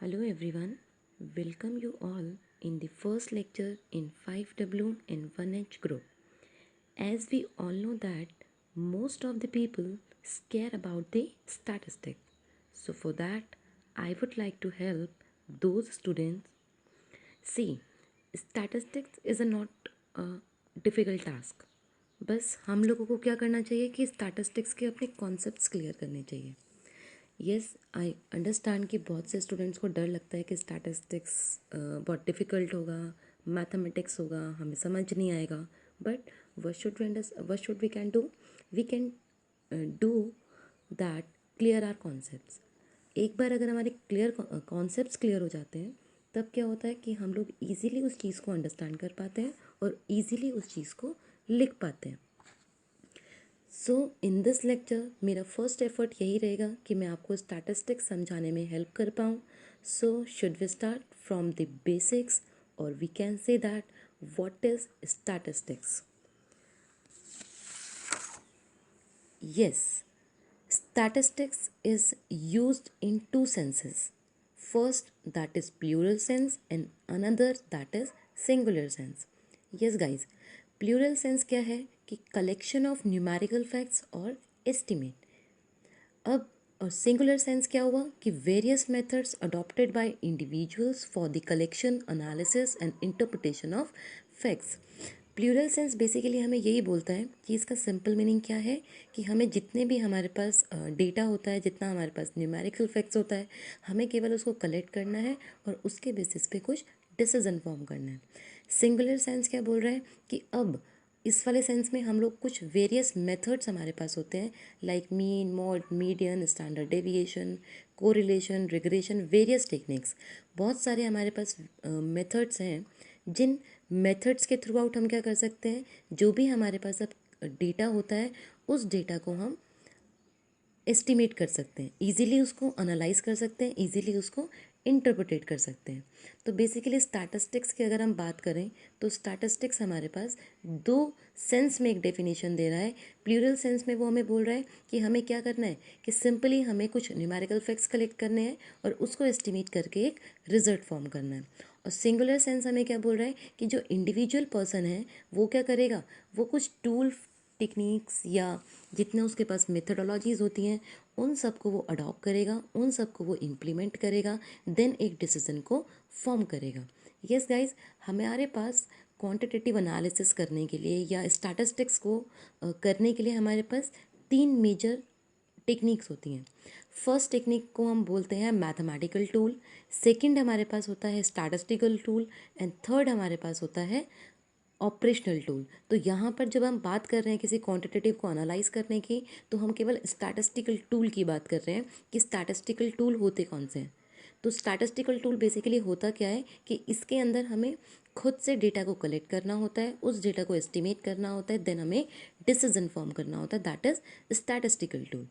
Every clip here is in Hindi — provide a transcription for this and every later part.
Hello everyone, welcome you all in the first lecture in 5W and 1H group. As we all know that most of the people scare about the statistic. So for that, I would like to help those students. See, statistics is a not a difficult task. बस हम लोगों को क्या करना चाहिए कि स्टैटिस्टिक्स के अपने कॉन्सेप्ट्स क्लियर करने चाहिए. येस आई अंडरस्टैंड कि बहुत से स्टूडेंट्स को डर लगता है कि स्टैटिस्टिक्स बहुत डिफ़िकल्ट होगा, मैथमेटिक्स होगा, हमें समझ नहीं आएगा. But what should we can do, we can do that clear our concepts. एक बार अगर हमारे कॉन्सेप्ट्स क्लियर हो जाते हैं, तब क्या होता है कि हम लोग ईज़िली उस चीज़ को अंडरस्टैंड कर पाते हैं और ईज़िली उस चीज़ को लिख पाते हैं. सो इन दिस लेक्चर मेरा फर्स्ट एफर्ट यही रहेगा कि मैं आपको स्टैटिस्टिक्स समझाने में हेल्प कर पाऊँ. So should we start from the basics और we can say that what is statistics. Yes, statistics is used in two senses. First, that is plural sense, and another that is singular sense. Yes, guys, plural sense क्या है कि collection of numerical facts और estimate. अब और सिंगुलर सेंस क्या हुआ कि various methods adopted by individuals for the collection, analysis and interpretation of facts. Plural sense basically हमें यही बोलता है कि इसका सिंपल मीनिंग क्या है कि हमें जितने भी हमारे पास डेटा होता है, जितना हमारे पास न्यूमेरिकल फैक्ट्स होता है, हमें केवल उसको कलेक्ट करना है और उसके बेसिस पे कुछ डिसीजन फॉर्म करना है. सिंगुलर सेंस क्या बोल रहा है कि अब इस वाले सेंस में हम लोग कुछ वेरियस मेथड्स हमारे पास होते हैं, like mean, mod, median, standard deviation, correlation, regression, various techniques. बहुत सारे हमारे पास मेथड्स हैं जिन मेथड्स के थ्रू आउट हम क्या कर सकते हैं, जो भी हमारे पास अब डेटा होता है उस डेटा को हम एस्टिमेट कर सकते हैं, इजीली उसको एनालाइज कर सकते हैं, इजीली उसको इंटरप्रेट कर सकते हैं. तो बेसिकली स्टैटिस्टिक्स की अगर हम बात करें तो स्टैटिस्टिक्स हमारे पास दो सेंस में एक डेफिनेशन दे रहा है. प्लूरल सेंस में वो हमें बोल रहा है कि हमें क्या करना है कि सिंपली हमें कुछ न्यूमेरिकल फैक्ट्स कलेक्ट करने हैं और उसको एस्टिमेट करके एक रिजल्ट फॉर्म करना है. और सिंगुलर सेंस हमें क्या बोल रहा है कि जो इंडिविजुअल पर्सन है वो क्या करेगा, वो कुछ टूल, टेक्निक्स या जितने उसके पास मेथडोलॉजीज़ होती हैं उन सबको वो अडॉप्ट करेगा, उन सबको वो इम्प्लीमेंट करेगा, देन एक डिसीजन को फॉर्म करेगा. यस गाइज, हमारे पास क्वांटिटेटिव एनालिसिस करने के लिए या स्टैटिस्टिक्स को करने के लिए हमारे पास तीन मेजर टेक्निक्स होती हैं. फर्स्ट टेक्निक को हम बोलते हैं मैथमेटिकल टूल, सेकंड हमारे पास होता है स्टैटिस्टिकल टूल एंड थर्ड हमारे पास होता है ऑपरेशनल टूल. तो यहाँ पर जब हम बात कर रहे हैं किसी क्वांटिटेटिव को एनालाइज करने की, तो हम केवल स्टैटिस्टिकल टूल की बात कर रहे हैं कि स्टैटिस्टिकल टूल होते कौन से हैं. तो स्टैटिस्टिकल टूल बेसिकली होता क्या है कि इसके अंदर हमें खुद से डेटा को कलेक्ट करना होता है, उस डेटा को एस्टिमेट करना होता है, देन हमें डिसीजन फॉर्म करना होता है, that is statistical tool.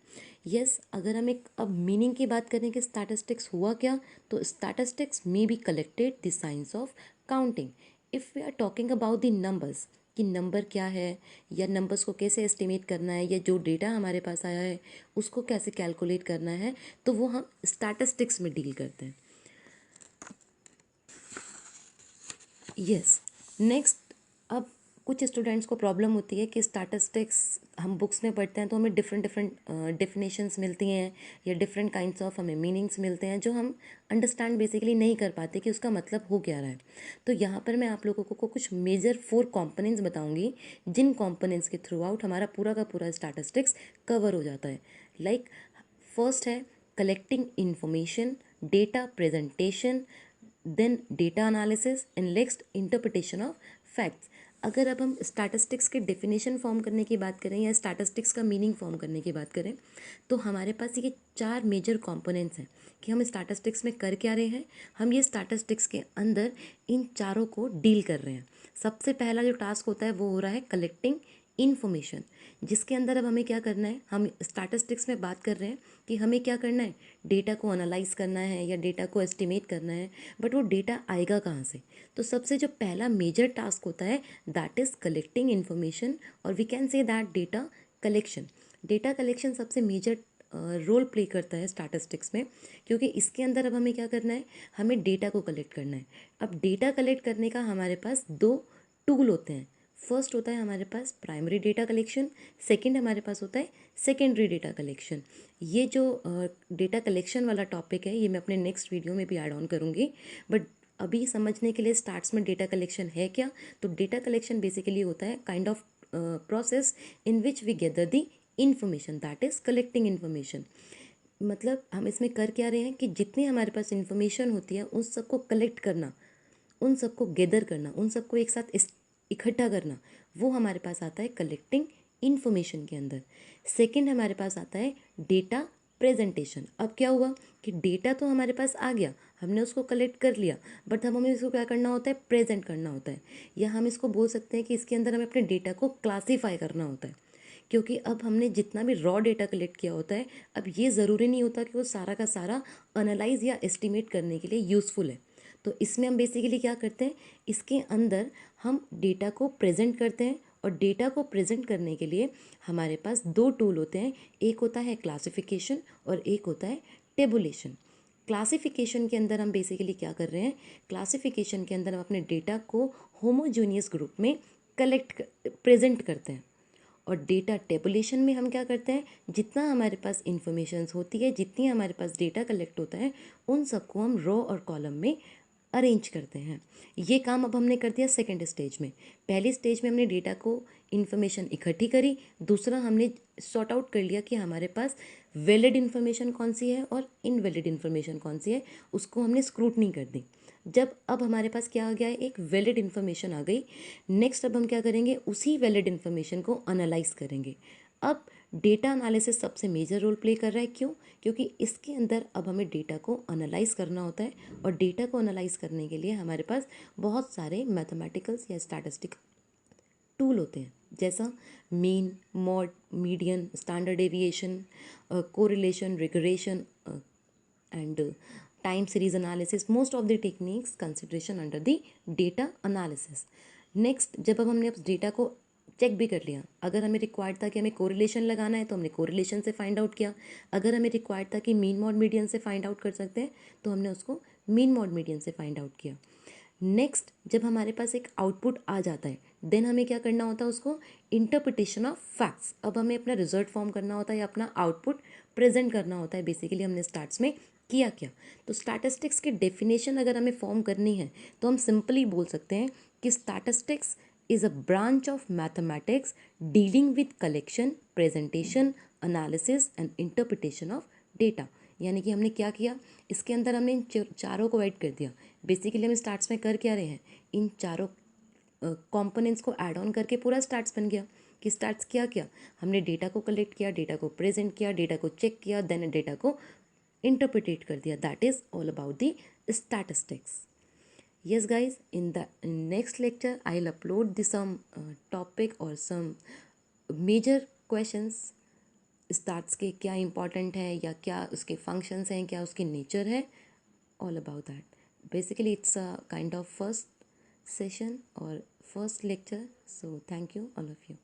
Yes, अगर हम एक अब मीनिंग की बात करें कि स्टैटिस्टिक्स हुआ क्या, तो statistics may be collected the science of counting. If we are talking about the numbers कि नंबर क्या है या नंबर्स को कैसे एस्टिमेट करना है या जो डेटा हमारे पास आया है उसको कैसे कैलकुलेट करना है, तो वो हम स्टैटिस्टिक्स में डील करते हैं. यस, नेक्स्ट, अब कुछ स्टूडेंट्स को प्रॉब्लम होती है कि स्टैटिस्टिक्स हम बुक्स में पढ़ते हैं तो हमें डिफरेंट डिफरेंट डेफिनेशंस मिलती हैं या डिफरेंट काइंड्स ऑफ हमें मीनिंग्स मिलते हैं जो हम अंडरस्टैंड बेसिकली नहीं कर पाते कि उसका मतलब हो क्या रहा है. तो यहाँ पर मैं आप लोगों को कुछ मेजर 4 कॉम्पोनेंट्स बताऊँगी जिन कॉम्पोनेंट्स के थ्रू आउट हमारा पूरा का पूरा स्टैटिस्टिक्स कवर हो जाता है. लाइक फर्स्ट है collecting information, data presentation, then data analysis and next interpretation of facts. अगर अब हम स्टैटिस्टिक्स के डेफिनेशन फॉर्म करने की बात करें या स्टैटिस्टिक्स का मीनिंग फॉर्म करने की बात करें, तो हमारे पास ये 4 मेजर कंपोनेंट्स हैं कि हम स्टैटिस्टिक्स में कर क्या रहे हैं. हम ये स्टैटिस्टिक्स के अंदर इन चारों को डील कर रहे हैं. सबसे पहला जो टास्क होता है वो हो रहा है कलेक्टिंग इन्फॉर्मेशन, जिसके अंदर अब हमें क्या करना है, हम स्टैटिस्टिक्स में बात कर रहे हैं कि हमें क्या करना है, डेटा को एनालाइज करना है या डेटा को एस्टिमेट करना है. बट वो डेटा आएगा कहाँ से, तो सबसे जो पहला मेजर टास्क होता है दैट इज़ कलेक्टिंग इन्फॉर्मेशन, और we can say that data collection. Data collection सबसे मेजर रोल प्ले करता है स्टैटिस्टिक्स में, क्योंकि इसके अंदर अब हमें क्या करना है, हमें डेटा को कलेक्ट करना है। अब डेटा कलेक्ट करने का हमारे पास दो टूल होते हैं। फर्स्ट होता है हमारे पास प्राइमरी डेटा कलेक्शन, सेकंड हमारे पास होता है सेकेंडरी डेटा कलेक्शन। ये जो डेटा कलेक्शन वाला टॉपिक है ये मैं अपने नेक्स्ट वीडियो में भी ऐड ऑन करूँगी, बट अभी समझने के लिए स्टार्ट्स में डेटा कलेक्शन है क्या। तो डेटा कलेक्शन बेसिकली होता है kind of process in which we gather the information, that is collecting information। मतलब हम इसमें कर क्या रहे हैं कि जितनी हमारे पास इंफॉर्मेशन होती है उन सबको कलेक्ट करना, उन सबको गैदर करना, उन सबको एक साथ इकट्ठा करना, वो हमारे पास आता है कलेक्टिंग इन्फॉर्मेशन के अंदर। सेकंड हमारे पास आता है डेटा प्रेजेंटेशन। अब क्या हुआ कि डेटा तो हमारे पास आ गया, हमने उसको कलेक्ट कर लिया, बट अब हमें इसको क्या करना होता है, प्रेजेंट करना होता है, या हम इसको बोल सकते हैं कि इसके अंदर हमें अपने डेटा को क्लासीफाई करना होता है। क्योंकि अब हमने जितना भी रॉ डेटा कलेक्ट किया होता है, अब ये ज़रूरी नहीं होता कि वो सारा का सारा एनालाइज या एस्टिमेट करने के लिए यूज़फुल है। तो इसमें हम बेसिकली क्या करते हैं, इसके अंदर हम डेटा को प्रेजेंट करते हैं, और डेटा को प्रेजेंट करने के लिए हमारे पास दो टूल होते हैं, एक होता है क्लासिफिकेशन और एक होता है टेबुलेशन। क्लासिफिकेशन के अंदर हम बेसिकली क्या कर रहे हैं, क्लासिफिकेशन के अंदर हम अपने डेटा को होमोजेनियस ग्रुप में कलेक्ट प्रेजेंट करते हैं, और डेटा टेबुलेशन में हम क्या करते हैं, जितना हमारे पास इंफॉर्मेशंस होती है, जितनी हमारे पास डेटा कलेक्ट होता है, उन सबको हम रो और कॉलम में अरेंज करते हैं। ये काम अब हमने कर दिया सेकेंड स्टेज में। पहली स्टेज में हमने डेटा को इन्फॉर्मेशन इकट्ठी करी, दूसरा हमने सॉर्ट आउट कर लिया कि हमारे पास वैलिड इन्फॉर्मेशन कौन सी है और इनवैलिड इन्फॉर्मेशन कौन सी है, उसको हमने स्क्रूटनी कर दी। जब अब हमारे पास क्या आ गया है, एक वैलिड इन्फॉर्मेशन आ गई, नेक्स्ट अब हम क्या करेंगे, उसी वैलिड इन्फॉर्मेशन को एनालाइज करेंगे। अब डेटा एनालिसिस सबसे मेजर रोल प्ले कर रहा है, क्यों, क्योंकि इसके अंदर अब हमें डेटा को एनालाइज करना होता है, और डेटा को एनालाइज करने के लिए हमारे पास बहुत सारे मैथमेटिकल्स या स्टैटिस्टिक टूल होते हैं, जैसा mean, mod, median, standard deviation, correlation, regression and time series analysis, most of the techniques consideration under the data analysis। Next जब अब हमने उस डेटा को चेक भी कर लिया, अगर हमें रिक्वायर्ड था कि हमें कोरिलेशन लगाना है तो हमने कोरिलेशन से फाइंड आउट किया, अगर हमें रिक्वायर्ड था कि मीन मॉड मीडियन से फाइंड आउट कर सकते हैं तो हमने उसको मीन मॉड मीडियन से फाइंड आउट किया। नेक्स्ट जब हमारे पास एक आउटपुट आ जाता है, देन हमें क्या करना होता है, उसको इंटरप्रिटेशन ऑफ फैक्ट्स। अब हमें अपना रिजल्ट फॉर्म करना होता है या अपना आउटपुट प्रेजेंट करना होता है। बेसिकली हमने स्टार्ट्स में किया क्या, तो स्टैटिस्टिक्स की डेफिनेशन अगर हमें फॉर्म करनी है तो हम सिंपली बोल सकते हैं कि statistics is a branch of mathematics dealing with collection, presentation, analysis and interpretation of data. यानी कि हमने क्या किया, इसके अंदर हमने इन चारों को ऐड कर दिया। बेसिकली हम स्टार्ट्स में कर क्या रहे हैं, इन चारों कंपोनेंट्स को ऐड ऑन करके पूरा स्टार्ट्स बन गया। कि स्टार्ट्स क्या किया, हमने डेटा को कलेक्ट किया, डेटा को प्रेजेंट किया, डेटा को चेक किया, देन डेटा को इंटरप्रिटेट कर दिया। That is all about the statistics. yes guys, in the next lecture I'll upload the some topic or some major questions, starts के क्या इंपॉर्टेंट है या क्या उसके फंक्शंस हैं, क्या उसकी नेचर है, all about that. Basically it's a kind of first session और first lecture, so thank you all of you।